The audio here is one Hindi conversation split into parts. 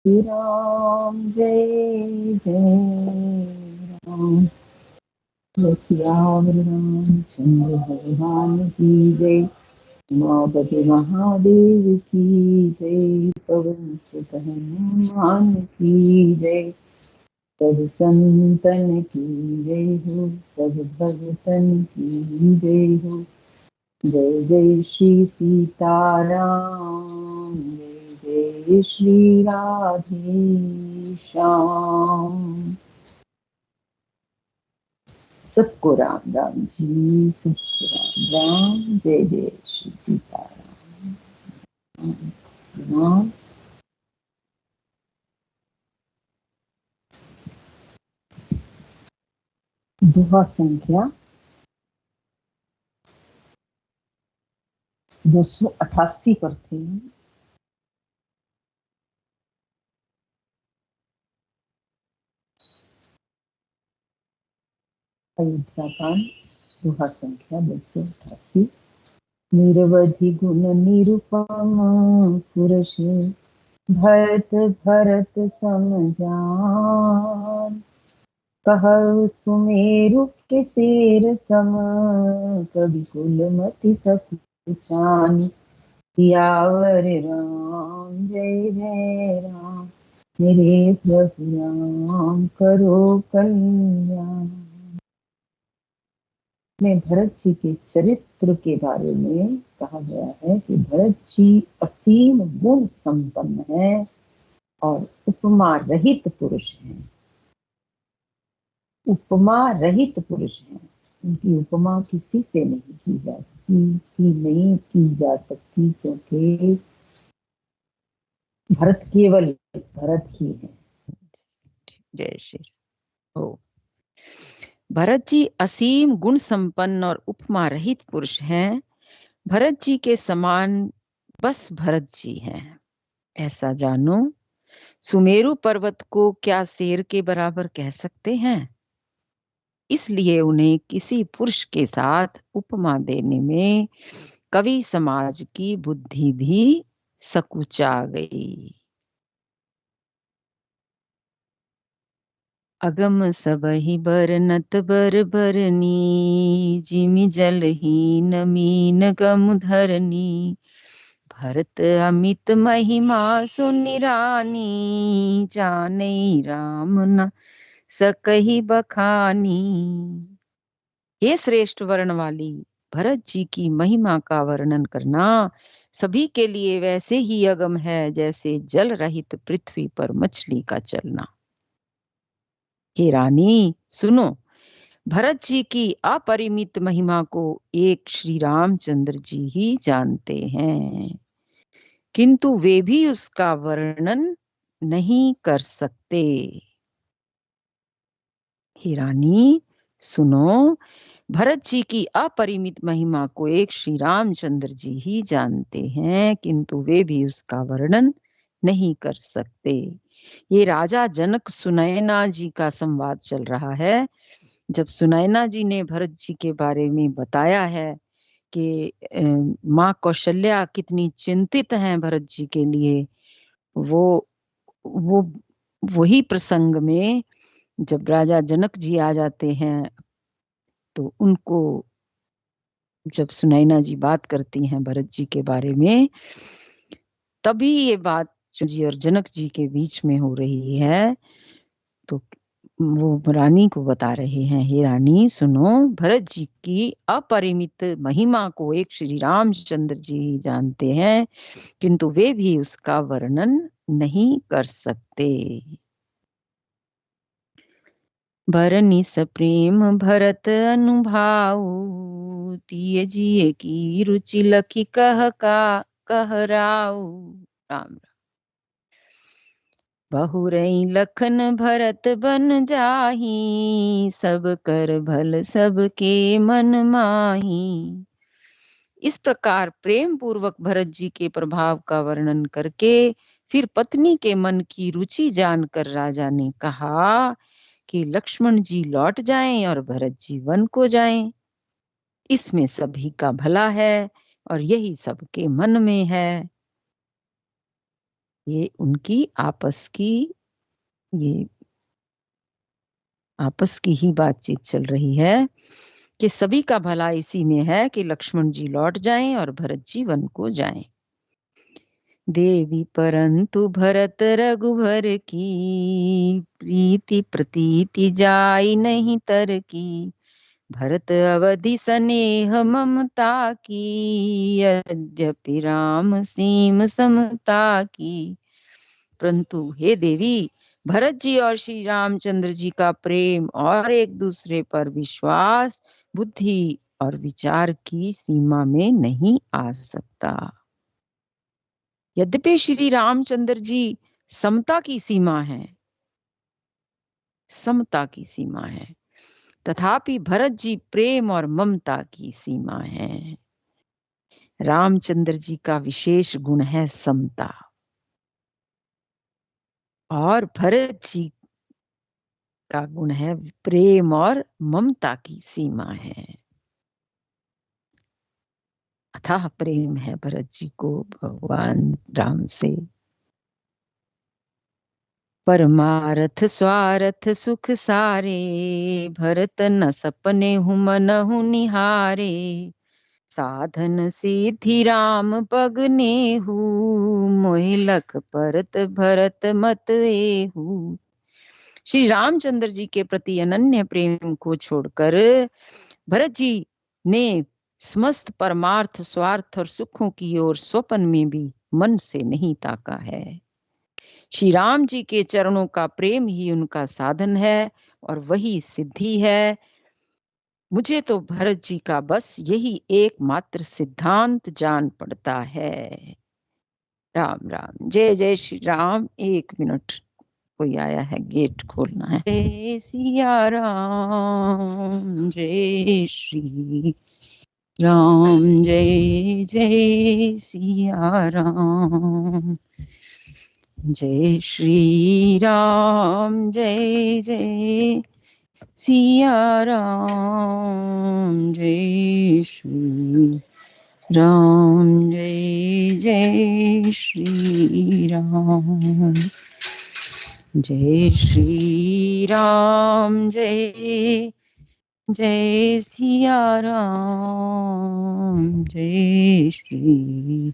राम जय जय राम। श्याम रामचंद्र भगवान की जय। उमापति महादेव की जय। पवन सुत हनुमान की जय। सब संतन की जय हो, सब भगतन की जय हो। जय जय श्री सीताराम, जय जय श्री राधे श्याम। सबको राम राम जी, सबको राम राम। जय जय श्री सीताराम। राम। दोहा संख्या 288 पर थे। अयोध्या कांड, दोहा संख्या 288। निरवधि गुण निरुपम पुरुष, भरत भरत सम जान। कहु सुमेरु के शेर सम, कवि कुलमति सकुचान। सियावर राम जय जय राम, मेरे प्रभु राम करो कल्याण। में भरत जी के चरित्र के बारे में कहा गया है कि भरत जी असीम गुण संपन्न है और उपमा रहित पुरुष हैं। उपमा रहित पुरुष हैं। उनकी उपमा किसी से नहीं की जा सकती, नहीं की जा सकती, क्योंकि भरत केवल भरत ही है। जय श्री हो। भरत जी असीम गुण संपन्न और उपमा रहित पुरुष हैं। भरत जी के समान बस भरत जी हैं, ऐसा जानो। सुमेरु पर्वत को क्या शेर के बराबर कह सकते हैं? इसलिए उन्हें किसी पुरुष के साथ उपमा देने में कवि समाज की बुद्धि भी सकुचा गई। अगम सबहि बरनत बर बरनी, जिमि जलहीन मीन गम धरनी। भरत अमित महिमा सुनिरानी, जाने राम न सकहि बखानी। ये श्रेष्ठ वर्ण वाली भरत जी की महिमा का वर्णन करना सभी के लिए वैसे ही अगम है जैसे जल रहित पृथ्वी पर मछली का चलना। हे रानी सुनो, भरत जी की अपरिमित महिमा को एक श्री रामचंद्र जी ही जानते हैं, किंतु वे भी उसका वर्णन नहीं कर सकते। हे रानी सुनो, भरत जी की अपरिमित महिमा को एक श्री रामचंद्र जी ही जानते हैं, किंतु वे भी उसका वर्णन नहीं कर सकते। ये राजा जनक सुनैना जी का संवाद चल रहा है। जब सुनैना जी ने भरत जी के बारे में बताया है कि माँ कौशल्या कितनी चिंतित हैं भरत जी के लिए, वो वही प्रसंग में जब राजा जनक जी आ जाते हैं तो उनको जब सुनैना जी बात करती हैं भरत जी के बारे में, तभी ये बात जी और जनक जी के बीच में हो रही है। तो वो रानी को बता रहे हैं, हे रानी सुनो, भरत जी की अपरिमित महिमा को एक श्री रामचंद्र जी ही जानते हैं, किंतु वे भी उसका वर्णन नहीं कर सकते। बरनि सप्रेम भरत अनुभाऊ, तिय जिय की रुचि लखी कहराऊ। राम बहुरई लखन भरत बन जाही, सब कर भल सबके मन माही। इस प्रकार प्रेम पूर्वक भरत जी के प्रभाव का वर्णन करके फिर पत्नी के मन की रुचि जानकर राजा ने कहा कि लक्ष्मण जी लौट जाएं और भरत जी वन को जाएं। इसमें सभी का भला है और यही सबके मन में है। ये उनकी ये आपस की ही बातचीत चल रही है कि सभी का भला इसी में है कि लक्ष्मण जी लौट जाएं और भरत जी वन को जाएं। देवी परंतु भरत रघुवर की प्रीति प्रतीति जाई नहीं तर की। भरत अवधि स्नेह ममता की यद्यपि राम सीम समता की। परंतु हे देवी, भरत जी और श्री रामचंद्र जी का प्रेम और एक दूसरे पर विश्वास बुद्धि और विचार की सीमा में नहीं आ सकता। यद्यपि श्री रामचंद्र जी समता की सीमा है, समता की सीमा है, तथापि भरत जी प्रेम और ममता की सीमा है। रामचंद्र जी का विशेष गुण है समता और भरत जी का गुण है प्रेम और ममता की सीमा है। अथाह प्रेम है भरत जी को भगवान राम से। परमारथ स्वार्थ सुख सारे, भरत न सपने हूँ मनहु निहारे। साधन सिद्धि राम पगने हूँ, मोहि लख परत भरत मत एहू। श्री रामचंद्र जी के प्रति अनन्य प्रेम को छोड़कर भरत जी ने समस्त परमार्थ स्वार्थ और सुखों की ओर स्वप्न में भी मन से नहीं ताका है। श्री राम जी के चरणों का प्रेम ही उनका साधन है और वही सिद्धि है। मुझे तो भरत जी का बस यही एकमात्र सिद्धांत जान पड़ता है। राम राम, जय जय श्री राम। 1 मिनट, कोई आया है, गेट खोलना है। जय सिया राम, जय श्री राम, जय जय सिया राम। जय श्री राम, जय जय सिया राम, जय श्री राम, जय जय श्री राम। जय श्री राम, जय जय सिया राम, जय श्री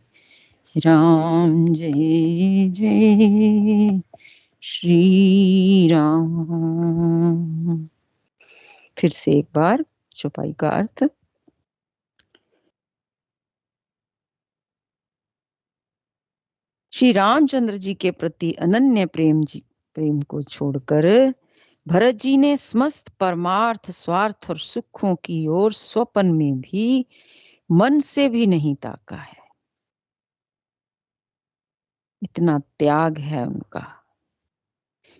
राम, जय जय श्री राम। फिर से एक बार चौपाई का अर्थ। श्री रामचंद्र जी के प्रति अनन्य प्रेम को छोड़कर भरत जी ने समस्त परमार्थ स्वार्थ और सुखों की ओर स्वप्न में भी मन से भी नहीं ताका है। इतना त्याग है उनका।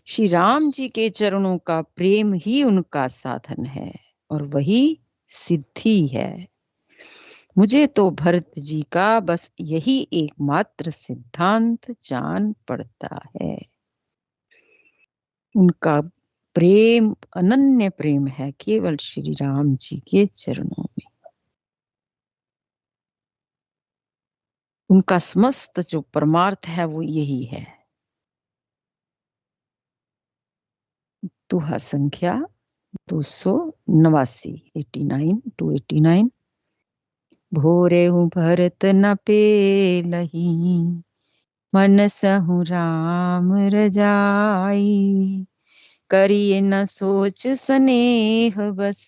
श्री राम जी के चरणों का प्रेम ही उनका साधन है और वही सिद्धि है। मुझे तो भरत जी का बस यही एकमात्र सिद्धांत जान पड़ता है। उनका प्रेम अनन्य प्रेम है केवल श्री राम जी के चरणों में। उनका समस्त जो परमार्थ है वो यही है। दोहा संख्या 289, 89 भोरे हूँ भरत न पेलही, मन सहु राम रजाई। करिए न सोच स्नेह बस,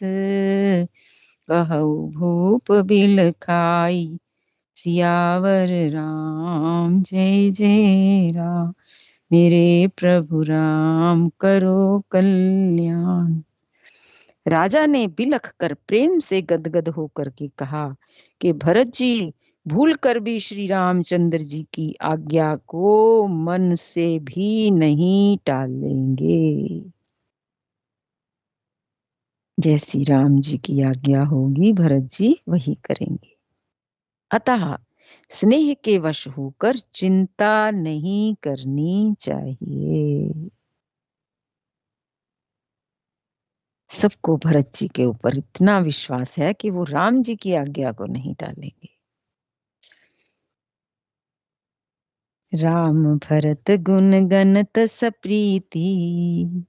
कहु भूप बिल खाई। सियावर राम, जय जय राम, मेरे प्रभु राम करो कल्याण। राजा ने बिलख कर प्रेम से गदगद होकर के कहा कि भरत जी भूल कर भी श्री रामचंद्र जी की आज्ञा को मन से भी नहीं टालेंगे। जैसी राम जी की आज्ञा होगी भरत जी वही करेंगे। अतः स्नेह के वश होकर चिंता नहीं करनी चाहिए। सबको भरत जी के ऊपर इतना विश्वास है कि वो राम जी की आज्ञा को नहीं टालेंगे। राम भरत गुण गणत सप्रीति,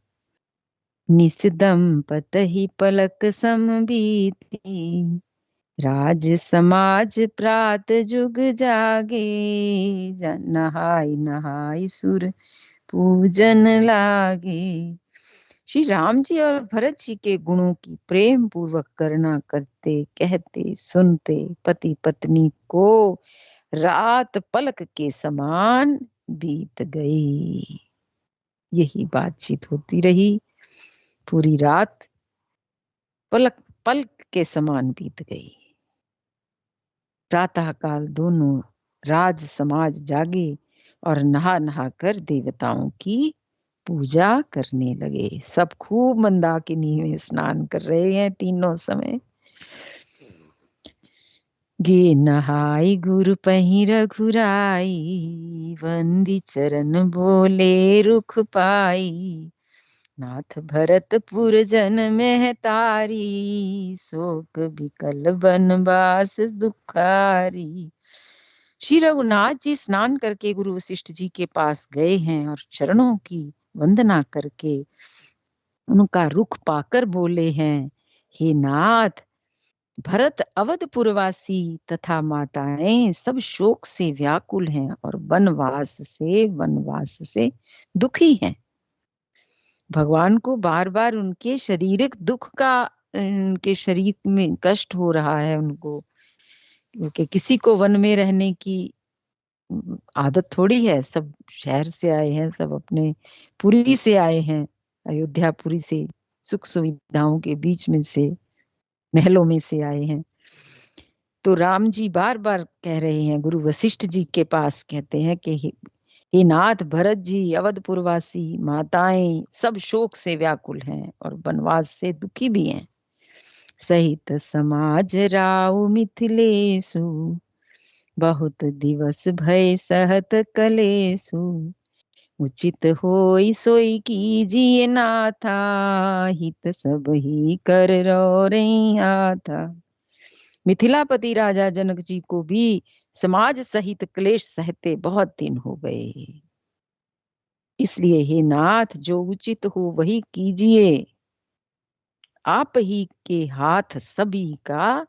निस दंपतहि पलक समबीति। राज समाज प्रात जुग जागे, नहाय नहाय सुर पूजन लागे। श्री राम जी और भरत जी के गुणों की प्रेम पूर्वक करना करते, कहते सुनते पति पत्नी को रात पलक के समान बीत गई। यही बातचीत होती रही, पूरी रात पलक पलक के समान बीत गई। प्रातः काल दोनों राज समाज जागे और नहा नहा कर देवताओं की पूजा करने लगे। सब खूब मंदाकिनी में स्नान कर रहे हैं तीनों समय। गे नहाई गुरु पही रघुराई, वंदी चरण बोले रुख पाई। नाथ भरतपुर जन में तारी, शोक बिकल बनवास दुखारी। श्री रघुनाथ जी स्नान करके गुरु वशिष्ठ जी के पास गए हैं और चरणों की वंदना करके उनका रुख पाकर बोले हैं, हे नाथ, भरत अवधपुरवासी तथा माताएं सब शोक से व्याकुल हैं और वनवास से दुखी हैं। भगवान को बार बार उनके शारीरिक दुख का, उनके शरीर में कष्ट हो रहा है उनको, क्योंकि किसी को वन में रहने की आदत थोड़ी है। सब शहर से आए हैं, सब अपने पुरी से आए हैं, अयोध्यापुरी से, सुख सुविधाओं के बीच में से, महलों में से आए हैं। तो राम जी बार बार कह रहे हैं, गुरु वशिष्ठ जी के पास कहते हैं कि हे नाथ, भरत जी अवधपुरवासी माताएं सब शोक से व्याकुल हैं और वनवास से दुखी भी हैं। सहित समाज राव मिथिलेशु, बहुत दिवस भय सहत कलेसु। उचित होई सोई कीजिए नाथा, हित सब ही कर रो रही था। मिथिलापति राजा जनक जी को भी समाज सहित क्लेश सहते बहुत दिन हो गए। इसलिए हे नाथ, जो उचित हो वही कीजिए। आप ही के हाथ सभी का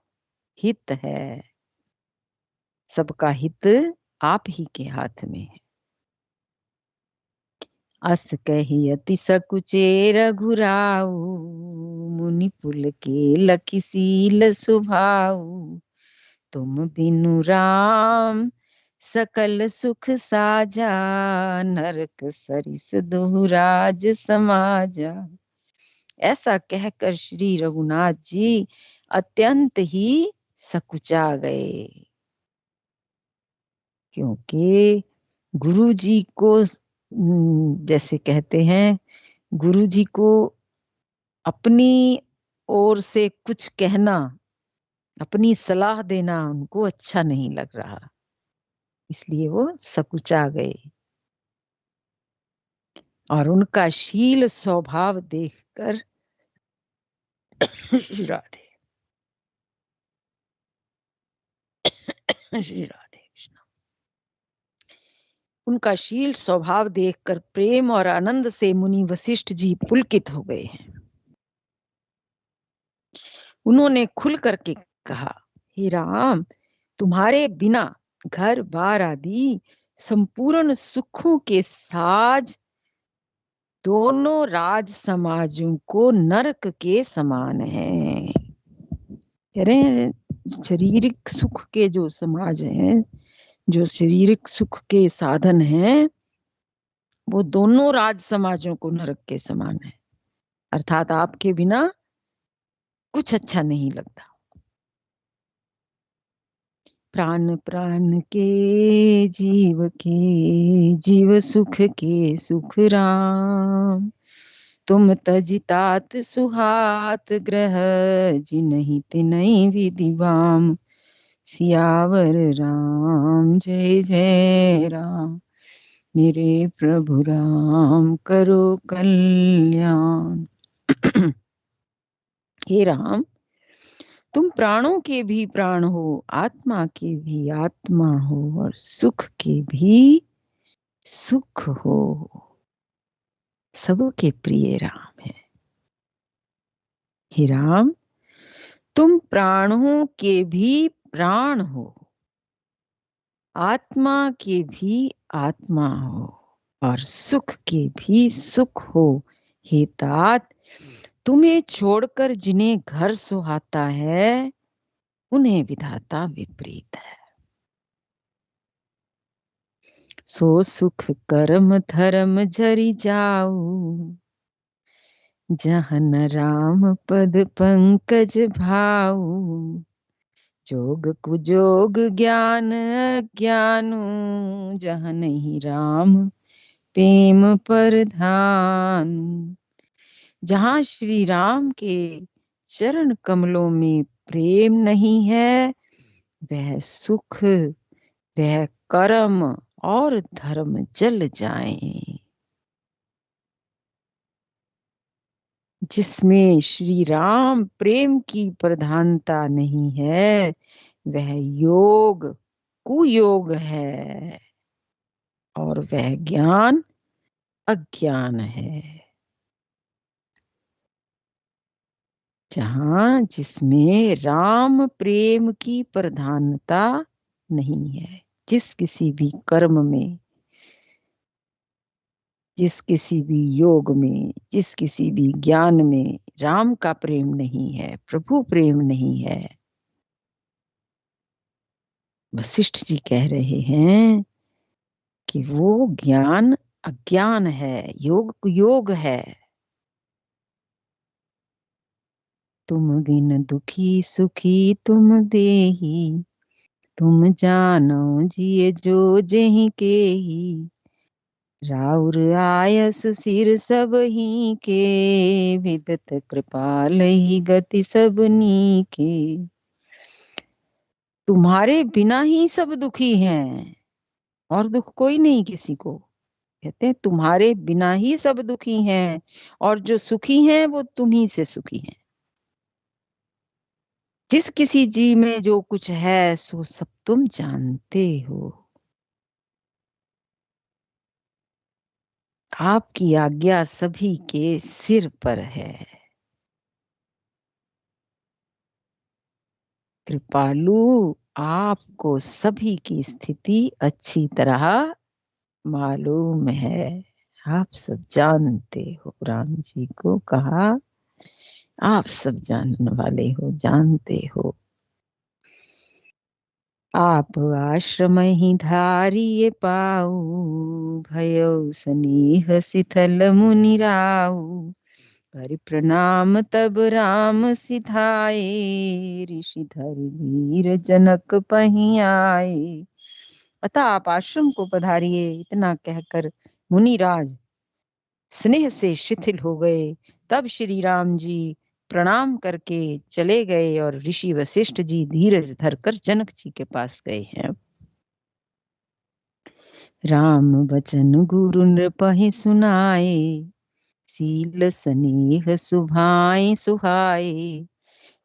हित है, सबका हित आप ही के हाथ में है। अस कही अति सकुचे रघुराऊ, मुनि पुल के लखी सील सुभाऊ। तुम बिनु राम सकल सुख साजा, नरक सरिस दुहराज समाजा। ऐसा कहकर श्री रघुनाथ जी अत्यंत ही सकुचा गए, क्योंकि गुरु जी को, जैसे कहते हैं, गुरु जी को अपनी ओर से कुछ कहना, अपनी सलाह देना उनको अच्छा नहीं लग रहा, इसलिए वो सकुचा गए। और उनका शील स्वभाव देखकर श्री राधे श्री राधे कृष्ण, उनका शील स्वभाव देखकर प्रेम और आनंद से मुनि वशिष्ठ जी पुलकित हो गए हैं। उन्होंने खुल करके कहा, हे राम, तुम्हारे बिना घर बार आदि संपूर्ण सुखों के साज दोनों राज समाजों को नरक के समान है। कह रहे हैं, शारीरिक सुख के जो समाज हैं, जो शारीरिक सुख के साधन हैं, वो दोनों राज समाजों को नरक के समान है। अर्थात आपके बिना कुछ अच्छा नहीं लगता। प्राण प्राण के जीव सुख के सुख राम। तुम तजितात सुहात ग्रह, जिनहि तिनहि विधिवाम। सियावर राम जय जय राम, मेरे प्रभु राम करो कल्याण। हे राम, तुम प्राणों के भी प्राण हो, आत्मा के भी आत्मा हो और सुख के भी सुख हो। सबके प्रिय राम है। हे राम, तुम प्राणों के भी प्राण हो, आत्मा के भी आत्मा हो, और सुख के भी सुख हो। हे तात, तुम्हें छोड़कर जिन्हें घर सुहाता है, उन्हें विधाता विपरीत है। सो सुख कर्म धर्म झरि जाऊ, जहाँ न राम पद पंकज भाऊ। जोग कुजोग ज्ञान अज्ञानु, जहाँ नहीं राम प्रेम परधान। जहाँ श्री राम के चरण कमलों में प्रेम नहीं है, वह सुख, वह कर्म और धर्म जल जाएं। जिसमें श्री राम प्रेम की प्रधानता नहीं है, वह योग कुयोग है, और वह ज्ञान अज्ञान है। जहां जिसमें राम प्रेम की प्रधानता नहीं है, जिस किसी भी कर्म में, जिस किसी भी योग में, जिस किसी भी ज्ञान में राम का प्रेम नहीं है, प्रभु प्रेम नहीं है, वशिष्ठ जी कह रहे हैं कि वो ज्ञान अज्ञान है, योग कुयोग है। तुम बिन दुखी सुखी तुम देही, तुम जानो जिए जो जेहि केहि। राउर आयस सिर सब ही के, विदत कृपाल ही गति सबनी के। तुम्हारे बिना ही सब दुखी हैं, और दुख कोई नहीं किसी को। कहते हैं तुम्हारे बिना ही सब दुखी हैं, और जो सुखी हैं वो तुम ही से सुखी हैं। जिस किसी जी में जो कुछ है सो सब तुम जानते हो। आपकी आज्ञा सभी के सिर पर है। कृपालु, आपको सभी की स्थिति अच्छी तरह मालूम है। आप सब जानते हो। राम जी को कहा आप सब जानने वाले हो, जानते हो। आप आश्रम ही धारिये पाऊ, भयो स्नेह शिथल मुनि राऊ। कर प्रणाम तब राम सिधाए, ऋषि धर वीर जनक पही आए। अतः आप आश्रम को पधारिए, इतना कहकर मुनिराज स्नेह से शिथिल हो गए। तब श्री राम जी प्रणाम करके चले गए, और ऋषि वशिष्ठ जी धीरज धरकर जनक जी के पास गए हैं। राम वचन गुरु नृपहि सुनाए, सील स्नेह सुभाए सुहाए।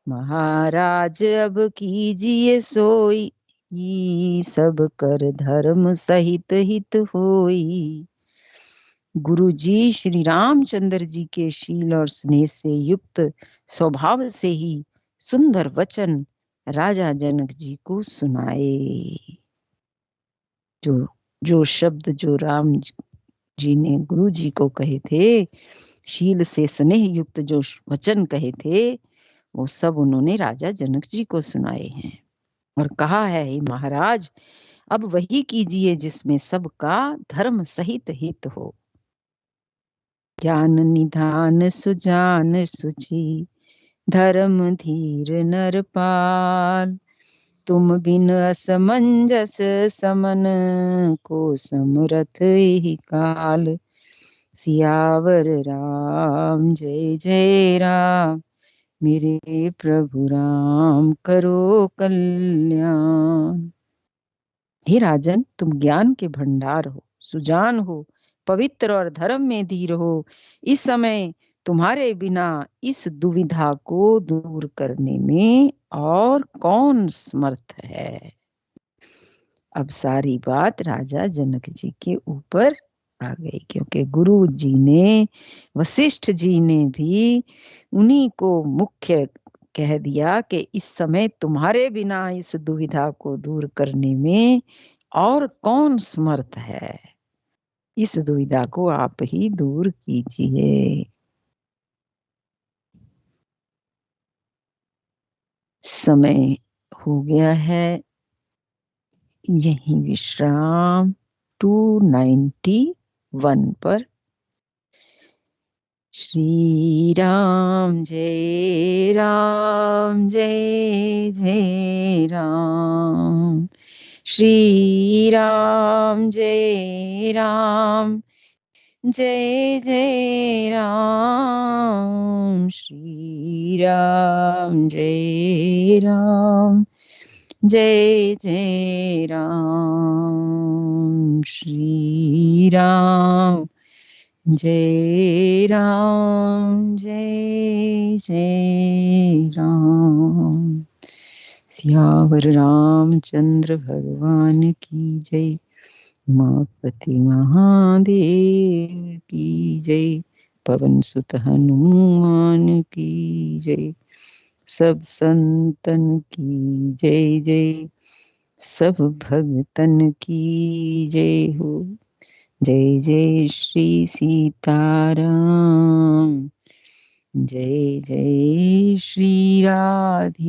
महाराज अब कीजिए सोई, सब कर धर्म सहित हित होई। गुरु जी श्री रामचंद्र जी के शील और स्नेह से युक्त स्वभाव से ही सुंदर वचन राजा जनक जी को सुनाए। जो जो शब्द जो राम जी ने गुरु जी को कहे थे, शील से स्नेह युक्त जो वचन कहे थे, वो सब उन्होंने राजा जनक जी को सुनाए हैं। और कहा है, हे महाराज, अब वही कीजिए जिसमें सबका धर्म सहित हित हो। ज्ञान निधान सुजान सुचि, धर्म धीर नरपाल। तुम बिन असमंजस समन, को समरथ ही काल। सियावर राम जय जय राम, मेरे प्रभु राम करो कल्याण। हे राजन, तुम ज्ञान के भंडार हो, सुजान हो, पवित्र और धर्म में धीर हो। इस समय तुम्हारे बिना इस दुविधा को दूर करने में और कौन समर्थ है। अब सारी बात राजा जनक जी के ऊपर आ गई, क्योंकि गुरु जी ने, वशिष्ठ जी ने भी उन्हीं को मुख्य कह दिया कि इस समय तुम्हारे बिना इस दुविधा को दूर करने में और कौन समर्थ है, इस दुविधा को आप ही दूर कीजिए। समय हो गया है, यही विश्राम 291 पर। श्री राम जय राम जय जय राम, श्री राम जय राम जय जय राम, श्री राम जय राम जय जय राम, श्री राम जय राम जय जय राम। सियावर रामचंद्र भगवान की जय। उमापति महादेव की जय। पवन सुत हनुमान की जय। सब संतन की जय जय, सब भगतन की जय हो। जय जय श्री सीताराम, जय जय श्री राधे।